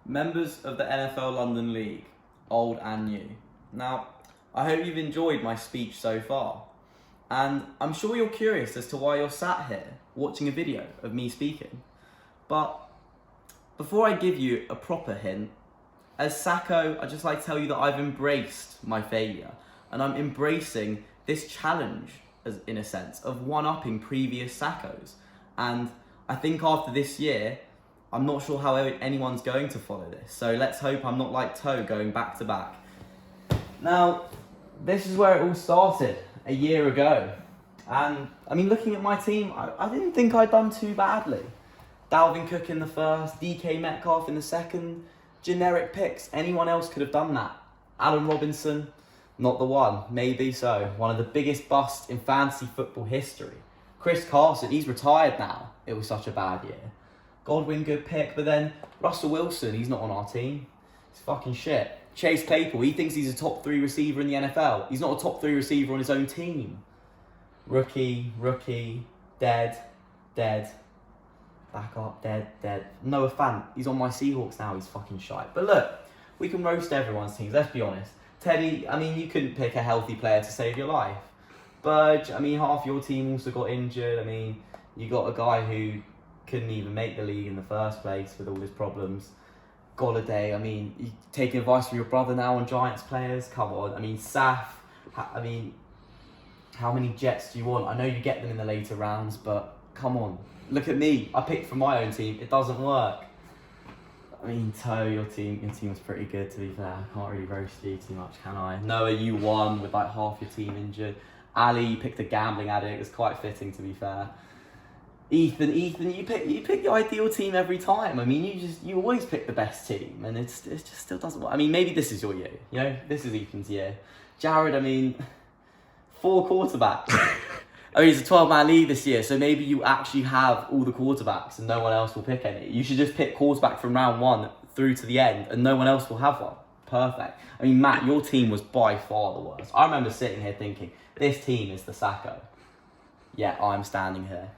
Members of the NFL London League, old and new. Now, I hope you've enjoyed my speech so far. And I'm sure you're curious as to why you're sat here watching a video of me speaking. But before I give you a proper hint, as Sacko, I'd just like to tell you that I've embraced my failure and I'm embracing this challenge, as in a sense, of one-upping previous Sackos. And I think after this year, I'm not sure how anyone's going to follow this. So let's hope I'm not like Toe going back to back. Now, this is where it all started a year ago. And I mean, looking at my team, I didn't think I'd done too badly. Dalvin Cook in the first, DK Metcalf in the second, generic picks. Anyone else could have done that. Allen Robinson, not the one, maybe so. One of the biggest busts in fantasy football history. Chris Carson, he's retired now. It was such a bad year. Godwin, good pick, but then Russell Wilson, he's not on our team. He's fucking shit. Chase Claypool, he thinks he's a top 3 receiver in the NFL. He's not a top 3 receiver on his own team. Rookie, dead, back up, dead. Noah Fant, he's on my Seahawks now, he's fucking shite. But look, we can roast everyone's teams, let's be honest. Teddy, I mean, you couldn't pick a healthy player to save your life. Budge, I mean, half your team also got injured. I mean, you got a guy who couldn't even make the league in the first place with all his problems. Golladay, I mean, you taking advice from your brother now on Giants players? Come on. I mean, Saf, I mean, how many Jets do you want? I know you get them in the later rounds, but come on. Look at me. I picked from my own team. It doesn't work. I mean, Toe, your team was pretty good, to be fair. I can't really roast you too much, can I? Noah, you won with like half your team injured. Ali, you picked a gambling addict. It's quite fitting, to be fair. Ethan, you pick the ideal team every time. I mean, you always pick the best team, and it just still doesn't work. I mean, maybe this is your year. You know, this is Ethan's year. Jared, I mean, 4 quarterbacks. I mean, it's a 12-man league this year, so maybe you actually have all the quarterbacks and no one else will pick any. You should just pick quarterback from round 1 through to the end, and no one else will have one. Perfect. I mean, Matt, your team was by far the worst. I remember sitting here thinking, this team is the Sacko. Yeah, I'm standing here.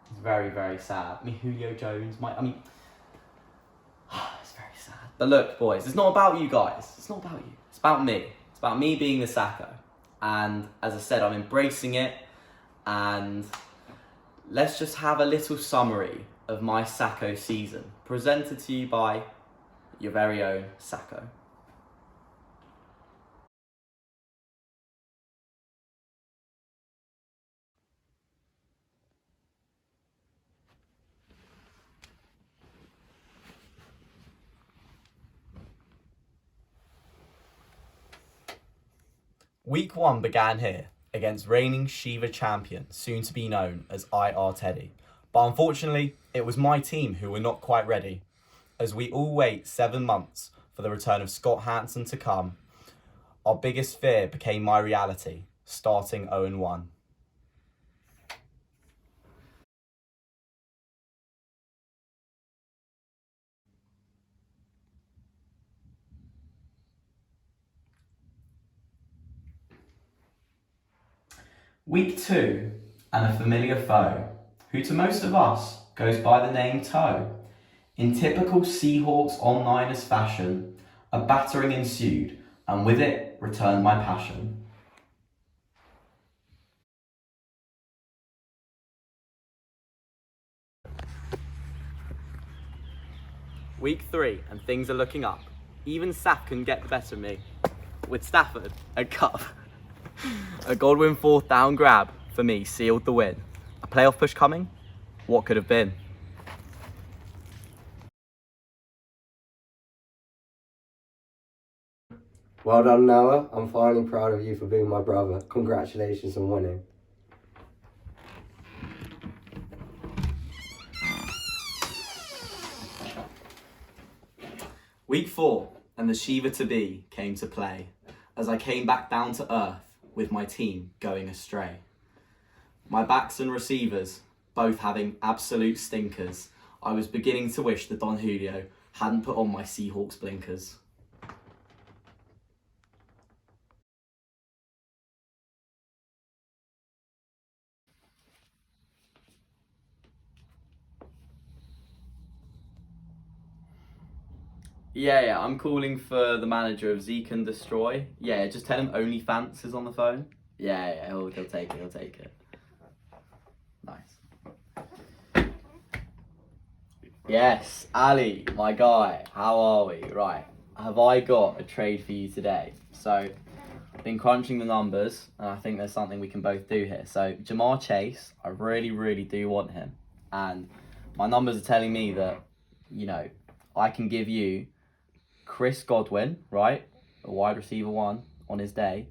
It's very, very sad. I mean, Julio Jones, it's very sad. But look, boys, it's not about you guys. It's not about you. It's about me. It's about me being the Sacko. And as I said, I'm embracing it. And let's just have a little summary of my Sacko season, presented to you by your very own Sacko. Week 1 began here against reigning Shiva champion, soon to be known as IR Teddy. But unfortunately, it was my team who were not quite ready. As we all wait 7 months for the return of Scott Hansen to come, our biggest fear became my reality, starting 0-1. Week 2, and a familiar foe, who to most of us goes by the name Toe. In typical Seahawks on Niners fashion, a battering ensued, and with it returned my passion. Week 3, and things are looking up. Even Saf can get the better of me. With Stafford, a cup. A Godwin 4th down grab for me sealed the win. A playoff push coming? What could have been? Well done, Noah. I'm finally proud of you for being my brother. Congratulations on winning. Week 4, and the Shiva to be came to play, as I came back down to earth with my team going astray. My backs and receivers both having absolute stinkers. I was beginning to wish that Don Julio hadn't put on my Seahawks blinkers. Yeah, I'm calling for the manager of Zeke and Destroy. Yeah, just tell him OnlyFans is on the phone. Yeah, he'll take it, he'll take it. Nice. Yes, Ali, my guy, how are we? Right, have I got a trade for you today? So, I've been crunching the numbers, and I think there's something we can both do here. So, Jamar Chase, I really do want him. And my numbers are telling me that, I can give you Chris Godwin, right? A wide receiver 1 on his day.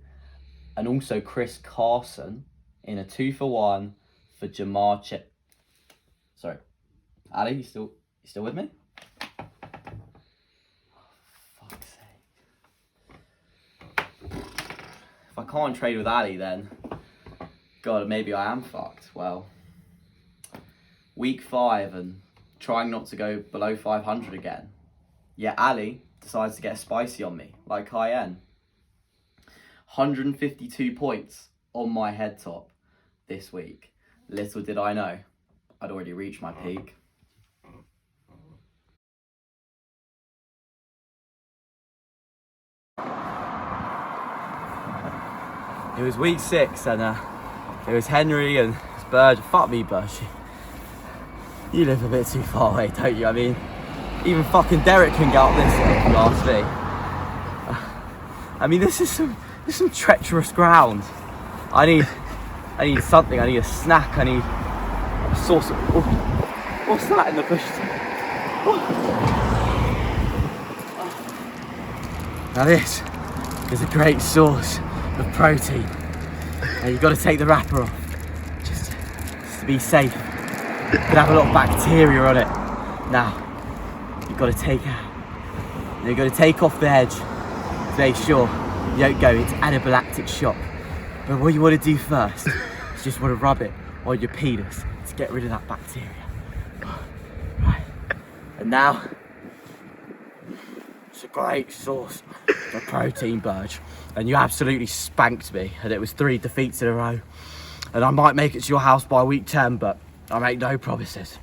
And also Chris Carson in a 2-for-1 for Jamar Chase. Sorry. Ali, you still with me? Oh, fuck's sake. If I can't trade with Ali, then God, maybe I am fucked. Well, week 5 and trying not to go below 500 again. Yeah, Ali decides to get spicy on me, like Cayenne. 152 points on my head top this week. Little did I know, I'd already reached my peak. It was week 6 and it was Henry and Burge. Fuck me, Burge. You live a bit too far away, don't you? I mean, even fucking Derek can get up this way if you ask me. I mean, this is some treacherous ground. I need something. I need a snack. I need a source of. Oh, what's that in the bush? Now this is a great source of protein. Now you've got to take the wrapper off, just to be safe. It could have a lot of bacteria on it. Now you've got to take off the edge to make sure you don't go into anaphylactic shock. But what you want to do first is just want to rub it on your penis to get rid of that bacteria. Right. And now, it's a great source of protein, Burge. And you absolutely spanked me, and it was 3 defeats in a row. And I might make it to your house by week 10, but I make no promises.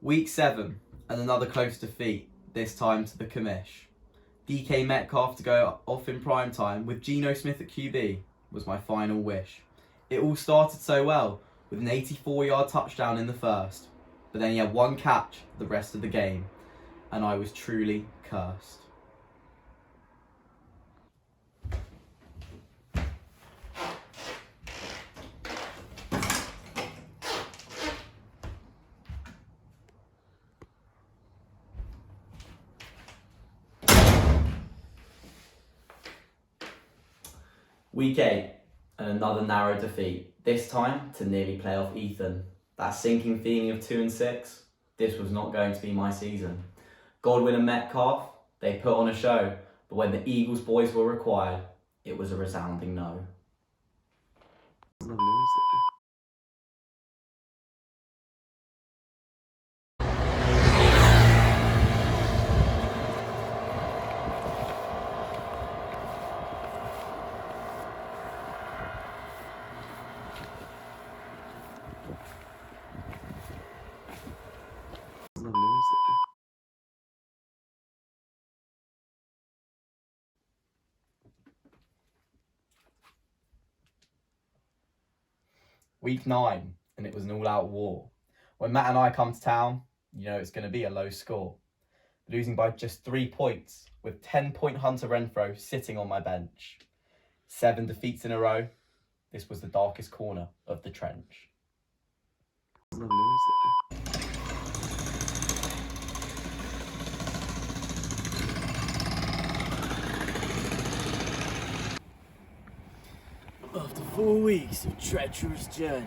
Week 7, and another close defeat, this time to the commish. DK Metcalf to go off in prime time with Geno Smith at QB was my final wish. It all started so well, with an 84-yard touchdown in the first, but then he had 1 catch the rest of the game, and I was truly cursed. Week 8, and another narrow defeat, this time to nearly play off Ethan. That sinking feeling of 2 and 6, this was not going to be my season. Godwin and Metcalf, they put on a show, but when the Eagles boys were required, it was a resounding no. Week 9, and it was an all-out war. When Matt and I come to town, you know it's going to be a low score. Losing by just 3 points, with 10-point Hunter Renfro sitting on my bench. 7 defeats in a row. This was the darkest corner of the trench. After 4 weeks of treacherous journey,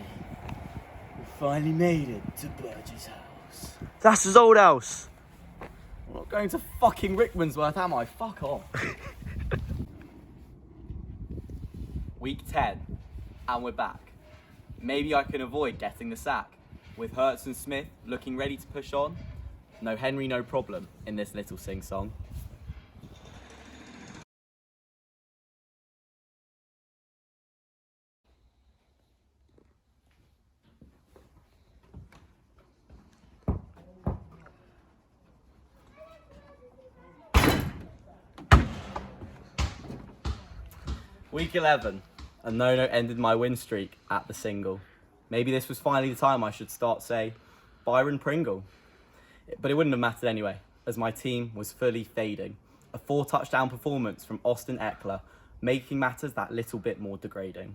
we finally made it to Burge's house. That's his old house. I'm not going to fucking Rickmansworth, am I? Fuck off. Week 10, and we're back. Maybe I can avoid getting the sack. With Hurts and Smith looking ready to push on. No Henry, no problem in this little sing-song. Week 11, and Nono ended my win streak at the single. Maybe this was finally the time I should start, say, Byron Pringle. But it wouldn't have mattered anyway, as my team was fully fading. A 4-touchdown performance from Austin Eckler, making matters that little bit more degrading.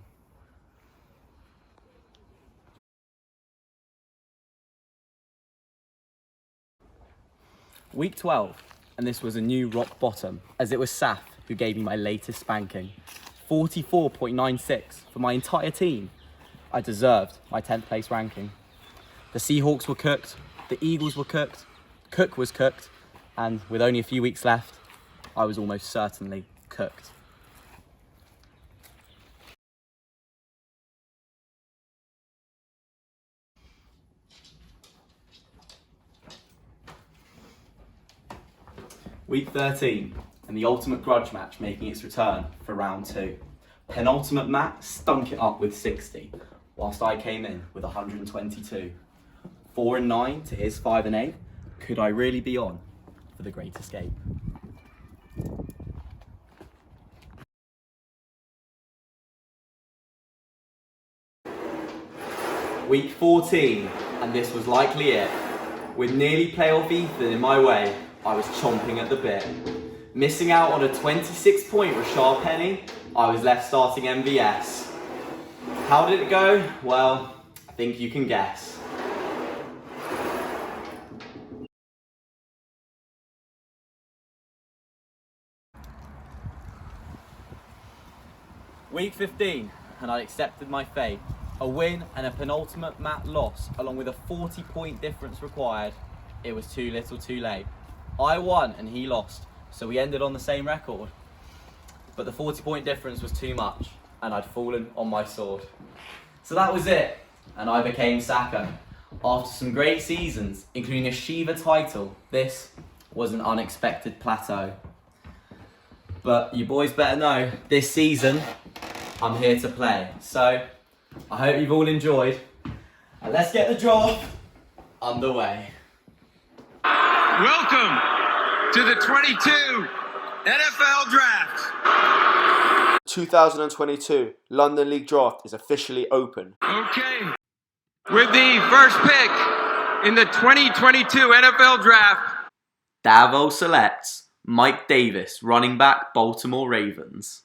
Week 12, and this was a new rock bottom, as it was Saf who gave me my latest spanking. 44.96 for my entire team. I deserved my 10th place ranking. The Seahawks were cooked, the Eagles were cooked, Cook was cooked, and with only a few weeks left, I was almost certainly cooked. Week 13, and the ultimate grudge match making its return for round 2. Penultimate Matt stunk it up with 60, whilst I came in with 122. 4-9 to his 5-8. Could I really be on for the great escape? Week 14, and this was likely it. With nearly playoff Ethan in my way, I was chomping at the bit. Missing out on a 26-point Rashard Penny, I was left starting MVS. How did it go? Well, I think you can guess. Week 15, and I accepted my fate. A win and a penultimate Matt loss, along with a 40-point difference required. It was too little too late. I won and he lost, so we ended on the same record. But the 40-point difference was too much, and I'd fallen on my sword. So that was it, and I became Sacko. After some great seasons, including a Shiva title, this was an unexpected plateau. But you boys better know, this season, I'm here to play. So, I hope you've all enjoyed, and let's get the draft underway. Welcome to the 22 NFL Draft. 2022 London League Draft is officially open. Okay. With the first pick in the 2022 NFL Draft, Davo selects Mike Davis, running back, Baltimore Ravens.